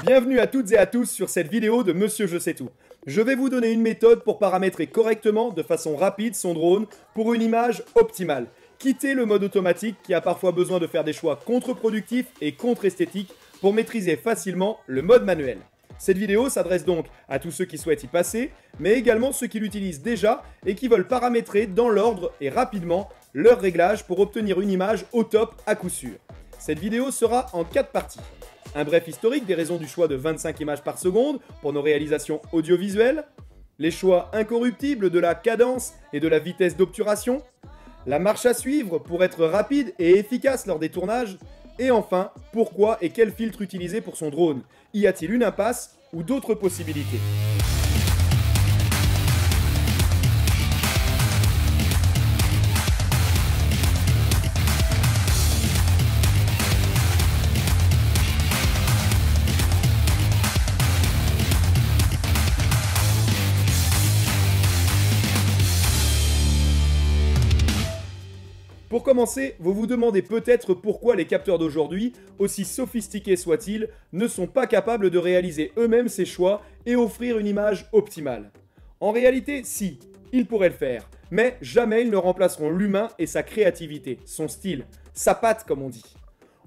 Bienvenue à toutes et à tous sur cette vidéo de Monsieur Je sais tout. Je vais vous donner une méthode pour paramétrer correctement, de façon rapide, son drone pour une image optimale. Quittez le mode automatique qui a parfois besoin de faire des choix contre-productifs et contre-esthétiques pour maîtriser facilement le mode manuel. Cette vidéo s'adresse donc à tous ceux qui souhaitent y passer, mais également ceux qui l'utilisent déjà et qui veulent paramétrer dans l'ordre et rapidement leurs réglages pour obtenir une image au top à coup sûr. Cette vidéo sera en 4 parties. Un bref historique des raisons du choix de 25 images par seconde pour nos réalisations audiovisuelles, les choix incorruptibles de la cadence et de la vitesse d'obturation, la marche à suivre pour être rapide et efficace lors des tournages, et enfin, pourquoi et quel filtre utiliser pour son drone. Y a-t-il une impasse ou d'autres possibilités ? Pour commencer, vous vous demandez peut-être pourquoi les capteurs d'aujourd'hui, aussi sophistiqués soient-ils, ne sont pas capables de réaliser eux-mêmes ces choix et offrir une image optimale. En réalité, si, ils pourraient le faire, mais jamais ils ne remplaceront l'humain et sa créativité, son style, sa patte comme on dit.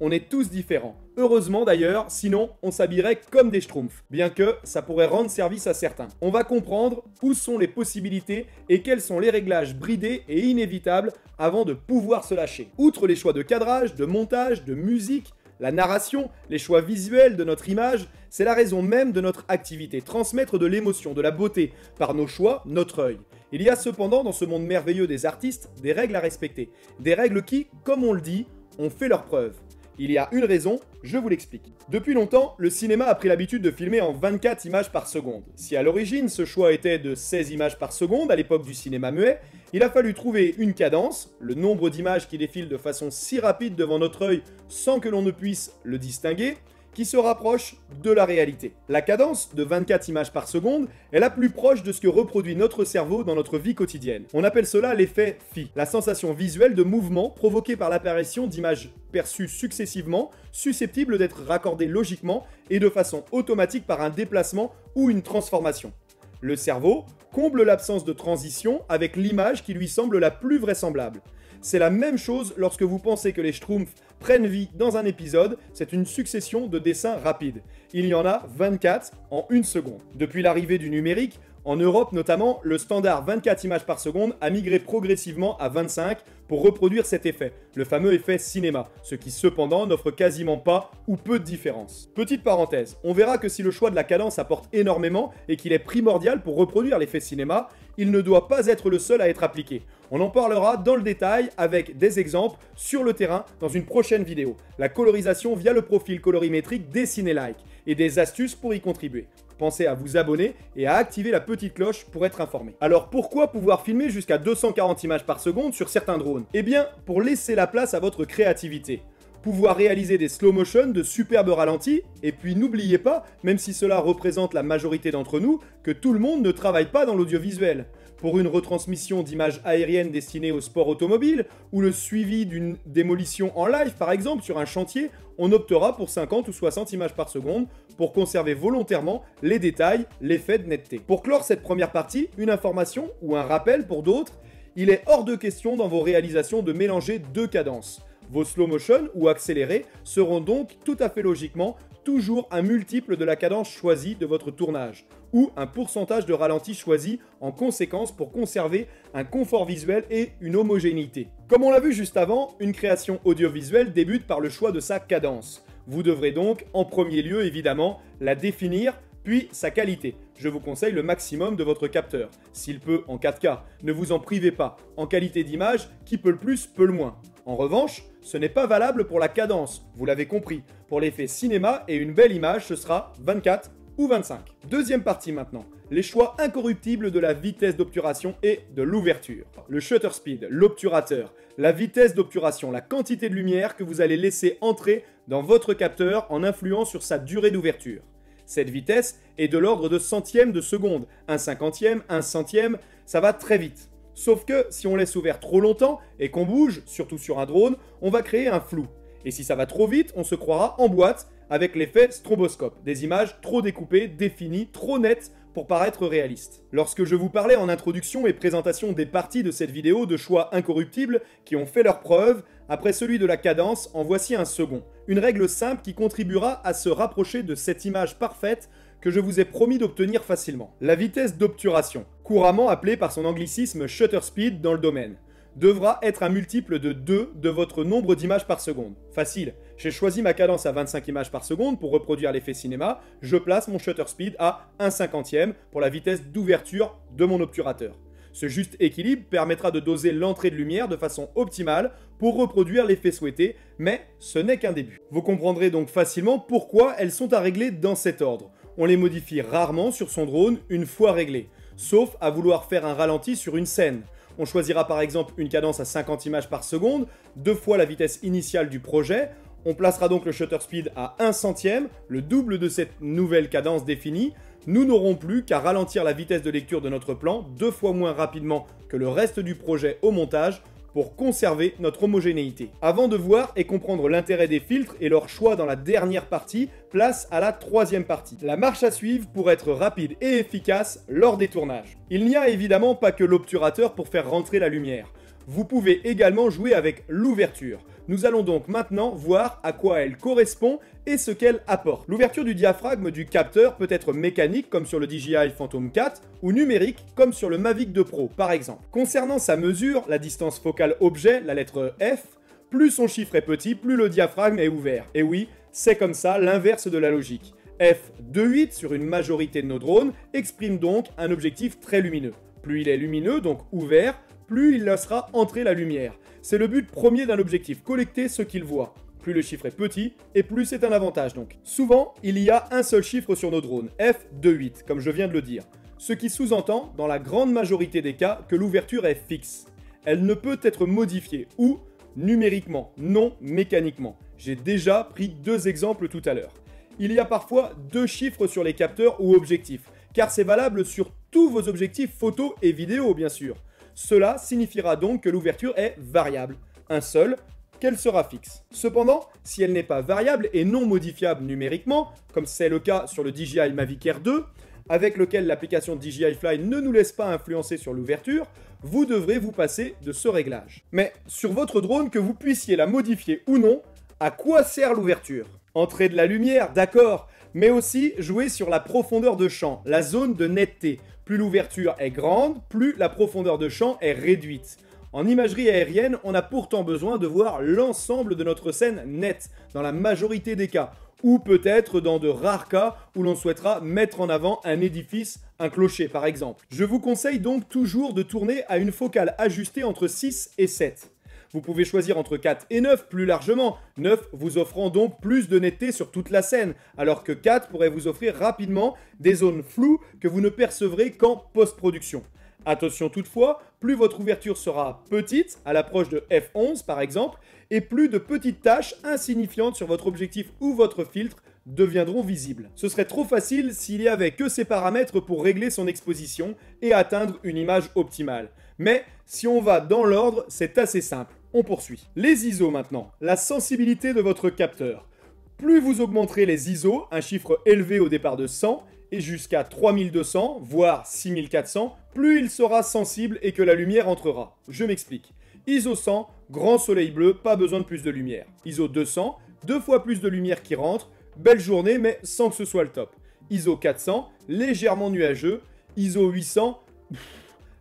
On est tous différents. Heureusement d'ailleurs, sinon on s'habillerait comme des schtroumpfs, bien que ça pourrait rendre service à certains. On va comprendre où sont les possibilités et quels sont les réglages bridés et inévitables avant de pouvoir se lâcher. Outre les choix de cadrage, de montage, de musique, la narration, les choix visuels de notre image, c'est la raison même de notre activité, transmettre de l'émotion, de la beauté, par nos choix, notre œil. Il y a cependant dans ce monde merveilleux des artistes, des règles à respecter. Des règles qui, comme on le dit, ont fait leurs preuves. Il y a une raison, je vous l'explique. Depuis longtemps, le cinéma a pris l'habitude de filmer en 24 images par seconde. Si à l'origine ce choix était de 16 images par seconde à l'époque du cinéma muet, il a fallu trouver une cadence, le nombre d'images qui défilent de façon si rapide devant notre œil sans que l'on ne puisse le distinguer, qui se rapproche de la réalité. La cadence de 24 images par seconde est la plus proche de ce que reproduit notre cerveau dans notre vie quotidienne. On appelle cela l'effet phi, la sensation visuelle de mouvement provoquée par l'apparition d'images perçues successivement, susceptibles d'être raccordées logiquement et de façon automatique par un déplacement ou une transformation. Le cerveau comble l'absence de transition avec l'image qui lui semble la plus vraisemblable. C'est la même chose lorsque vous pensez que les schtroumpfs prennent vie dans un épisode, c'est une succession de dessins rapides. Il y en a 24 en une seconde. Depuis l'arrivée du numérique, en Europe notamment, le standard 24 images par seconde a migré progressivement à 25 pour reproduire cet effet, le fameux effet cinéma, ce qui cependant n'offre quasiment pas ou peu de différence. Petite parenthèse, on verra que si le choix de la cadence apporte énormément et qu'il est primordial pour reproduire l'effet cinéma, il ne doit pas être le seul à être appliqué. On en parlera dans le détail avec des exemples sur le terrain dans une prochaine vidéo. La colorisation via le profil colorimétrique des ciné-like et des astuces pour y contribuer. Pensez à vous abonner et à activer la petite cloche pour être informé. Alors pourquoi pouvoir filmer jusqu'à 240 images par seconde sur certains drones? Eh bien, pour laisser la place à votre créativité. Pouvoir réaliser des slow motion de superbes ralentis, et puis n'oubliez pas, même si cela représente la majorité d'entre nous, que tout le monde ne travaille pas dans l'audiovisuel. Pour une retransmission d'images aériennes destinées au sport automobile, ou le suivi d'une démolition en live par exemple sur un chantier, on optera pour 50 ou 60 images par seconde pour conserver volontairement les détails, l'effet de netteté. Pour clore cette première partie, une information ou un rappel pour d'autres, il est hors de question dans vos réalisations de mélanger deux cadences. Vos slow motion ou accélérés seront donc tout à fait logiquement toujours un multiple de la cadence choisie de votre tournage, ou un pourcentage de ralenti choisi en conséquence pour conserver un confort visuel et une homogénéité. Comme on l'a vu juste avant, une création audiovisuelle débute par le choix de sa cadence. Vous devrez donc, en premier lieu évidemment, la définir, puis sa qualité. Je vous conseille le maximum de votre capteur. S'il peut en 4K, ne vous en privez pas. En qualité d'image, qui peut le plus, peut le moins. En revanche, ce n'est pas valable pour la cadence, vous l'avez compris. Pour l'effet cinéma et une belle image, ce sera 24 ou 25. Deuxième partie maintenant, les choix incorruptibles de la vitesse d'obturation et de l'ouverture. Le shutter speed, l'obturateur, la vitesse d'obturation, la quantité de lumière que vous allez laisser entrer dans votre capteur en influant sur sa durée d'ouverture. Cette vitesse est de l'ordre de centièmes de seconde, un cinquantième, un centième, ça va très vite. Sauf que si on laisse ouvert trop longtemps et qu'on bouge, surtout sur un drone, on va créer un flou. Et si ça va trop vite, on se croira en boîte avec l'effet stroboscope, des images trop découpées, définies, trop nettes pour paraître réalistes. Lorsque je vous parlais en introduction et présentation des parties de cette vidéo de choix incorruptibles qui ont fait leurs preuves, après celui de la cadence, en voici un second. Une règle simple qui contribuera à se rapprocher de cette image parfaite que je vous ai promis d'obtenir facilement. La vitesse d'obturation, couramment appelée par son anglicisme shutter speed dans le domaine, devra être un multiple de 2 de votre nombre d'images par seconde. Facile, j'ai choisi ma cadence à 25 images par seconde pour reproduire l'effet cinéma, je place mon shutter speed à 1/50e pour la vitesse d'ouverture de mon obturateur. Ce juste équilibre permettra de doser l'entrée de lumière de façon optimale pour reproduire l'effet souhaité, mais ce n'est qu'un début. Vous comprendrez donc facilement pourquoi elles sont à régler dans cet ordre. On les modifie rarement sur son drone une fois réglées, sauf à vouloir faire un ralenti sur une scène. On choisira par exemple une cadence à 50 images par seconde, 2 fois la vitesse initiale du projet. On placera donc le shutter speed à 1/100e, le double de cette nouvelle cadence définie. Nous n'aurons plus qu'à ralentir la vitesse de lecture de notre plan 2 fois moins rapidement que le reste du projet au montage pour conserver notre homogénéité. Avant de voir et comprendre l'intérêt des filtres et leur choix dans la dernière partie, place à la troisième partie. La marche à suivre pour être rapide et efficace lors des tournages. Il n'y a évidemment pas que l'obturateur pour faire rentrer la lumière. Vous pouvez également jouer avec l'ouverture. Nous allons donc maintenant voir à quoi elle correspond et ce qu'elle apporte. L'ouverture du diaphragme du capteur peut être mécanique comme sur le DJI Phantom 4 ou numérique comme sur le Mavic 2 Pro par exemple. Concernant sa mesure, la distance focale objet, la lettre F, plus son chiffre est petit, plus le diaphragme est ouvert. Et oui, c'est comme ça l'inverse de la logique. F2.8 sur une majorité de nos drones exprime donc un objectif très lumineux. Plus il est lumineux, donc ouvert, plus il laissera entrer la lumière. C'est le but premier d'un objectif, collecter ce qu'il voit. Plus le chiffre est petit, et plus c'est un avantage donc. Souvent, il y a un seul chiffre sur nos drones, F2.8, comme je viens de le dire. Ce qui sous-entend, dans la grande majorité des cas, que l'ouverture est fixe. Elle ne peut être modifiée, ou numériquement, non mécaniquement. J'ai déjà pris 2 exemples tout à l'heure. Il y a parfois 2 chiffres sur les capteurs ou objectifs, car c'est valable sur tous vos objectifs photo et vidéo bien sûr. Cela signifiera donc que l'ouverture est variable. Un seul, qu'elle sera fixe. Cependant, si elle n'est pas variable et non modifiable numériquement, comme c'est le cas sur le DJI Mavic Air 2, avec lequel l'application DJI Fly ne nous laisse pas influencer sur l'ouverture, vous devrez vous passer de ce réglage. Mais sur votre drone, que vous puissiez la modifier ou non, à quoi sert l'ouverture? Entrer de la lumière, d'accord, mais aussi jouer sur la profondeur de champ, la zone de netteté. Plus l'ouverture est grande, plus la profondeur de champ est réduite. En imagerie aérienne, on a pourtant besoin de voir l'ensemble de notre scène nette, dans la majorité des cas, ou peut-être dans de rares cas où l'on souhaitera mettre en avant un édifice, un clocher par exemple. Je vous conseille donc toujours de tourner à une focale ajustée entre 6 et 7. Vous pouvez choisir entre 4 et 9 plus largement, 9 vous offrant donc plus de netteté sur toute la scène, alors que 4 pourrait vous offrir rapidement des zones floues que vous ne percevrez qu'en post-production. Attention toutefois, plus votre ouverture sera petite, à l'approche de f11 par exemple, et plus de petites taches insignifiantes sur votre objectif ou votre filtre deviendront visibles. Ce serait trop facile s'il n'y avait que ces paramètres pour régler son exposition et atteindre une image optimale. Mais si on va dans l'ordre, c'est assez simple. On poursuit. Les ISO maintenant, la sensibilité de votre capteur. Plus vous augmenterez les ISO, un chiffre élevé au départ de 100, et jusqu'à 3200, voire 6400, plus il sera sensible et que la lumière entrera. Je m'explique. ISO 100, grand soleil bleu, pas besoin de plus de lumière. ISO 200, 2 fois plus de lumière qui rentre, belle journée mais sans que ce soit le top. ISO 400, légèrement nuageux. ISO 800,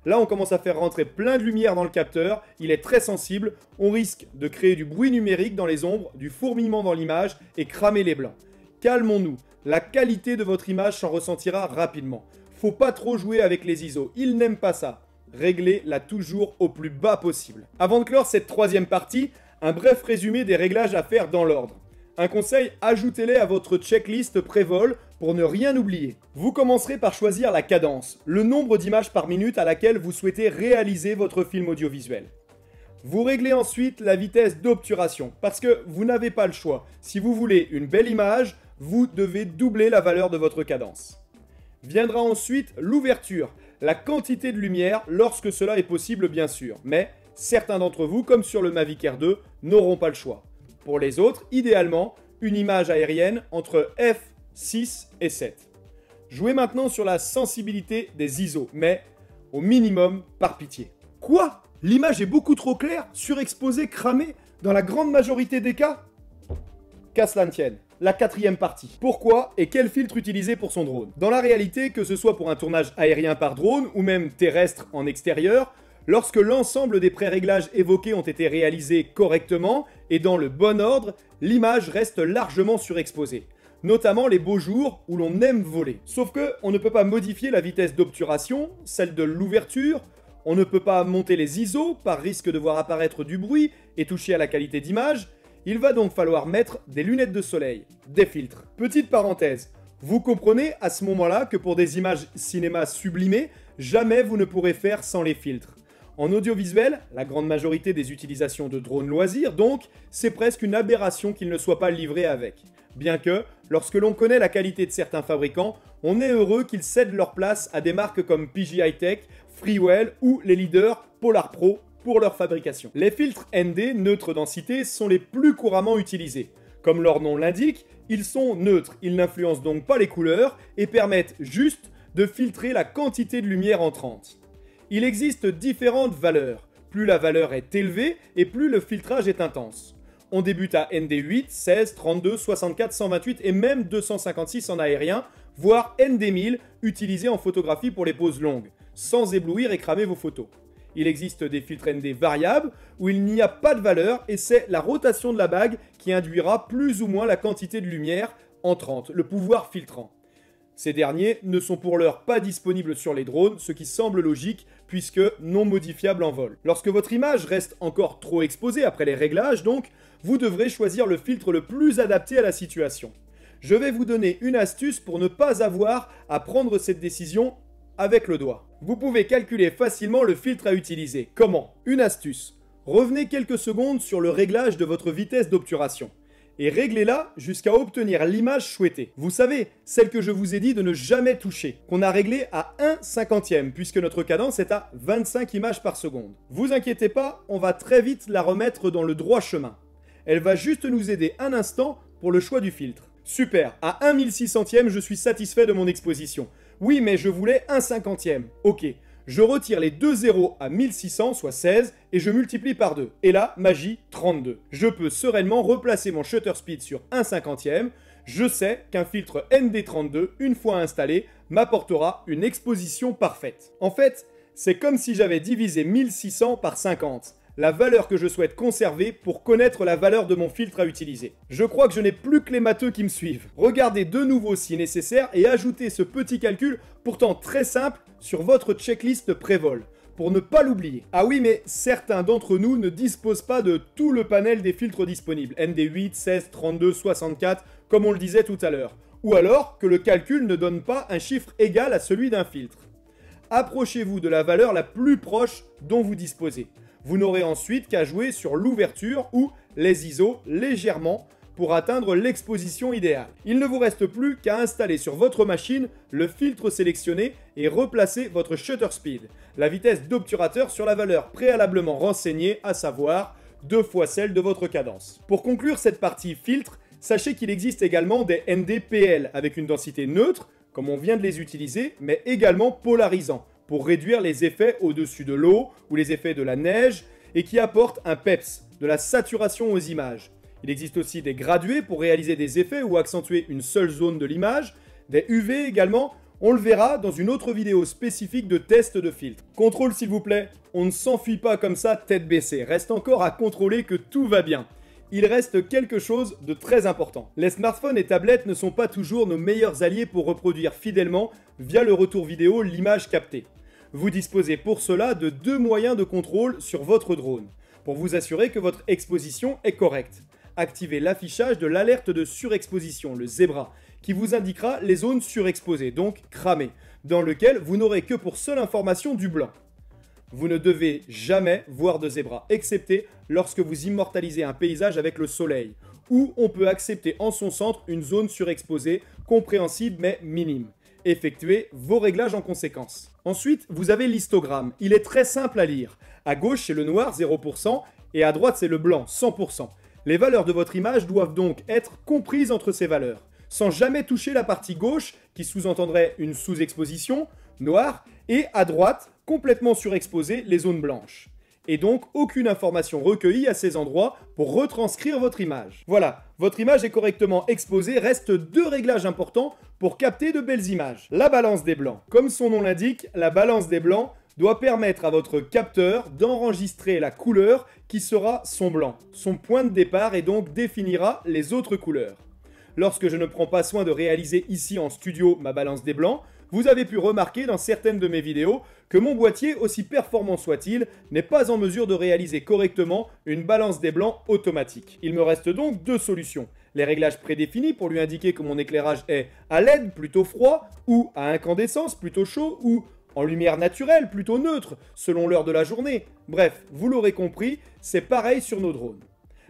là on commence à faire rentrer plein de lumière dans le capteur, il est très sensible, on risque de créer du bruit numérique dans les ombres, du fourmillement dans l'image et cramer les blancs. Calmons-nous, la qualité de votre image s'en ressentira rapidement. Faut pas trop jouer avec les ISO, ils n'aiment pas ça. Réglez-la toujours au plus bas possible. Avant de clore cette troisième partie, un bref résumé des réglages à faire dans l'ordre. Un conseil, ajoutez-les à votre checklist pré-vol pour ne rien oublier. Vous commencerez par choisir la cadence, le nombre d'images par minute à laquelle vous souhaitez réaliser votre film audiovisuel. Vous réglez ensuite la vitesse d'obturation, parce que vous n'avez pas le choix. Si vous voulez une belle image, vous devez doubler la valeur de votre cadence. Viendra ensuite l'ouverture, la quantité de lumière lorsque cela est possible bien sûr, mais certains d'entre vous, comme sur le Mavic Air 2, n'auront pas le choix. Pour les autres, idéalement, une image aérienne entre f6 et 7. Jouez maintenant sur la sensibilité des ISO, mais au minimum par pitié. Quoi? L'image est beaucoup trop claire, surexposée, cramée, dans la grande majorité des cas? Qu'à cela ne tienne. La quatrième partie. Pourquoi et quel filtre utiliser pour son drone? Dans la réalité, que ce soit pour un tournage aérien par drone ou même terrestre en extérieur, lorsque l'ensemble des pré-réglages évoqués ont été réalisés correctement et dans le bon ordre, l'image reste largement surexposée. Notamment les beaux jours où l'on aime voler. Sauf que on ne peut pas modifier la vitesse d'obturation, celle de l'ouverture, on ne peut pas monter les ISO par risque de voir apparaître du bruit et toucher à la qualité d'image. Il va donc falloir mettre des lunettes de soleil, des filtres. Petite parenthèse, vous comprenez à ce moment-là que pour des images cinéma sublimées, jamais vous ne pourrez faire sans les filtres. En audiovisuel, la grande majorité des utilisations de drones loisirs, donc, c'est presque une aberration qu'ils ne soient pas livrés avec. Bien que, lorsque l'on connaît la qualité de certains fabricants, on est heureux qu'ils cèdent leur place à des marques comme PJ High-Tech, Freewell ou les leaders Polar Pro pour leur fabrication. Les filtres ND, neutre densité, sont les plus couramment utilisés. Comme leur nom l'indique, ils sont neutres, ils n'influencent donc pas les couleurs et permettent juste de filtrer la quantité de lumière entrante. Il existe différentes valeurs. Plus la valeur est élevée et plus le filtrage est intense. On débute à ND8, 16, 32, 64, 128 et même 256 en aérien, voire ND1000 utilisé en photographie pour les poses longues, sans éblouir et cramer vos photos. Il existe des filtres ND variables où il n'y a pas de valeur et c'est la rotation de la bague qui induira plus ou moins la quantité de lumière entrante, le pouvoir filtrant. Ces derniers ne sont pour l'heure pas disponibles sur les drones, ce qui semble logique puisque non modifiables en vol. Lorsque votre image reste encore trop exposée après les réglages donc, vous devrez choisir le filtre le plus adapté à la situation. Je vais vous donner une astuce pour ne pas avoir à prendre cette décision avec le doigt. Vous pouvez calculer facilement le filtre à utiliser. Comment? Une astuce. Revenez quelques secondes sur le réglage de votre vitesse d'obturation et réglez-la jusqu'à obtenir l'image souhaitée. Vous savez, celle que je vous ai dit de ne jamais toucher, qu'on a réglée à 1/50e puisque notre cadence est à 25 images par seconde. Vous inquiétez pas, on va très vite la remettre dans le droit chemin. Elle va juste nous aider un instant pour le choix du filtre. Super, à 1/1600e, je suis satisfait de mon exposition. Oui, mais je voulais 1/50e. Ok, je retire les deux zéros à 1600, soit 16, et je multiplie par 2. Et là, magie, 32. Je peux sereinement replacer mon shutter speed sur 1/50e. Je sais qu'un filtre ND32, une fois installé, m'apportera une exposition parfaite. En fait, c'est comme si j'avais divisé 1600 par 50. La valeur que je souhaite conserver pour connaître la valeur de mon filtre à utiliser. Je crois que je n'ai plus que les matheux qui me suivent. Regardez de nouveau si nécessaire et ajoutez ce petit calcul, pourtant très simple, sur votre checklist pré-vol, pour ne pas l'oublier. Ah oui, mais certains d'entre nous ne disposent pas de tout le panel des filtres disponibles, ND8, 16, 32, 64, comme on le disait tout à l'heure. Ou alors que le calcul ne donne pas un chiffre égal à celui d'un filtre. Approchez-vous de la valeur la plus proche dont vous disposez. Vous n'aurez ensuite qu'à jouer sur l'ouverture ou les ISO légèrement pour atteindre l'exposition idéale. Il ne vous reste plus qu'à installer sur votre machine le filtre sélectionné et replacer votre shutter speed, la vitesse d'obturateur sur la valeur préalablement renseignée, à savoir 2 fois celle de votre cadence. Pour conclure cette partie filtre, sachez qu'il existe également des NDPL avec une densité neutre, comme on vient de les utiliser, mais également polarisants, pour réduire les effets au-dessus de l'eau ou les effets de la neige et qui apportent un peps, de la saturation aux images. Il existe aussi des gradués pour réaliser des effets ou accentuer une seule zone de l'image, des UV également, on le verra dans une autre vidéo spécifique de test de filtre. Contrôle s'il vous plaît, on ne s'enfuit pas comme ça tête baissée, reste encore à contrôler que tout va bien. Il reste quelque chose de très important. Les smartphones et tablettes ne sont pas toujours nos meilleurs alliés pour reproduire fidèlement, via le retour vidéo, l'image captée. Vous disposez pour cela de 2 moyens de contrôle sur votre drone, pour vous assurer que votre exposition est correcte. Activez l'affichage de l'alerte de surexposition, le zébra, qui vous indiquera les zones surexposées, donc cramées, dans lequel vous n'aurez que pour seule information du blanc. Vous ne devez jamais voir de zébra, excepté lorsque vous immortalisez un paysage avec le soleil, où on peut accepter en son centre une zone surexposée, compréhensible mais minime. Effectuez vos réglages en conséquence. Ensuite, vous avez l'histogramme. Il est très simple à lire. À gauche, c'est le noir, 0%, et à droite, c'est le blanc, 100%. Les valeurs de votre image doivent donc être comprises entre ces valeurs, sans jamais toucher la partie gauche, qui sous-entendrait une sous-exposition, noire, et à droite, complètement surexposée, les zones blanches. Et donc aucune information recueillie à ces endroits pour retranscrire votre image. Voilà, votre image est correctement exposée, reste deux réglages importants pour capter de belles images. La balance des blancs. Comme son nom l'indique, la balance des blancs doit permettre à votre capteur d'enregistrer la couleur qui sera son blanc, son point de départ, et donc définira les autres couleurs. Lorsque je ne prends pas soin de réaliser ici en studio ma balance des blancs, vous avez pu remarquer dans certaines de mes vidéos que mon boîtier, aussi performant soit-il, n'est pas en mesure de réaliser correctement une balance des blancs automatique. Il me reste donc deux solutions. Les réglages prédéfinis pour lui indiquer que mon éclairage est à LED plutôt froid, ou à incandescence plutôt chaud, ou en lumière naturelle plutôt neutre, selon l'heure de la journée. Bref, vous l'aurez compris, c'est pareil sur nos drones.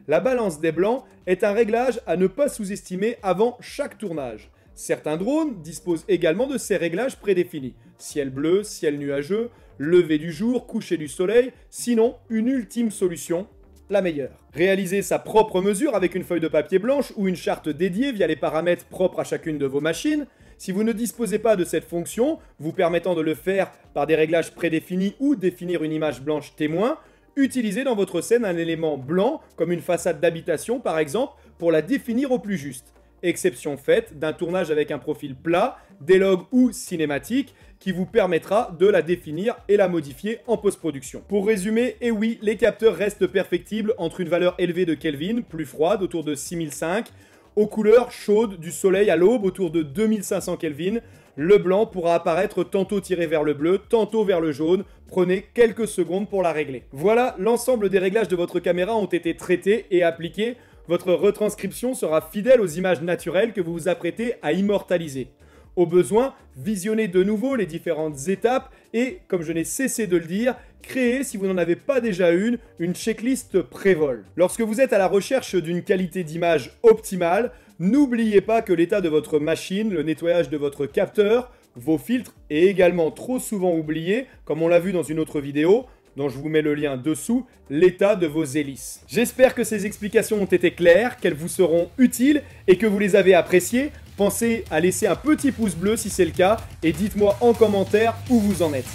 La balance des blancs est un réglage à ne pas sous-estimer avant chaque tournage. Certains drones disposent également de ces réglages prédéfinis. Ciel bleu, ciel nuageux, lever du jour, coucher du soleil, sinon une ultime solution, la meilleure. Réaliser sa propre mesure avec une feuille de papier blanche ou une charte dédiée via les paramètres propres à chacune de vos machines. Si vous ne disposez pas de cette fonction, vous permettant de le faire par des réglages prédéfinis ou définir une image blanche témoin, utilisez dans votre scène un élément blanc, comme une façade d'habitation par exemple, pour la définir au plus juste. Exception faite d'un tournage avec un profil plat, D-Log ou cinématique, qui vous permettra de la définir et la modifier en post-production. Pour résumer, et oui, les capteurs restent perfectibles entre une valeur élevée de Kelvin, plus froide, autour de 6005, aux couleurs chaudes du soleil à l'aube, autour de 2500 Kelvin. Le blanc pourra apparaître tantôt tiré vers le bleu, tantôt vers le jaune. Prenez quelques secondes pour la régler. Voilà, l'ensemble des réglages de votre caméra ont été traités et appliqués. Votre retranscription sera fidèle aux images naturelles que vous vous apprêtez à immortaliser. Au besoin, visionnez de nouveau les différentes étapes et, comme je n'ai cessé de le dire, créez, si vous n'en avez pas déjà une checklist pré-vol. Lorsque vous êtes à la recherche d'une qualité d'image optimale, n'oubliez pas que l'état de votre machine, le nettoyage de votre capteur, vos filtres est également trop souvent oublié, comme on l'a vu dans une autre vidéo, dont je vous mets le lien dessous, l'état de vos hélices. J'espère que ces explications ont été claires, qu'elles vous seront utiles et que vous les avez appréciées. Pensez à laisser un petit pouce bleu si c'est le cas et dites-moi en commentaire où vous en êtes.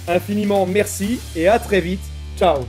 Infiniment merci et à très vite. Ciao.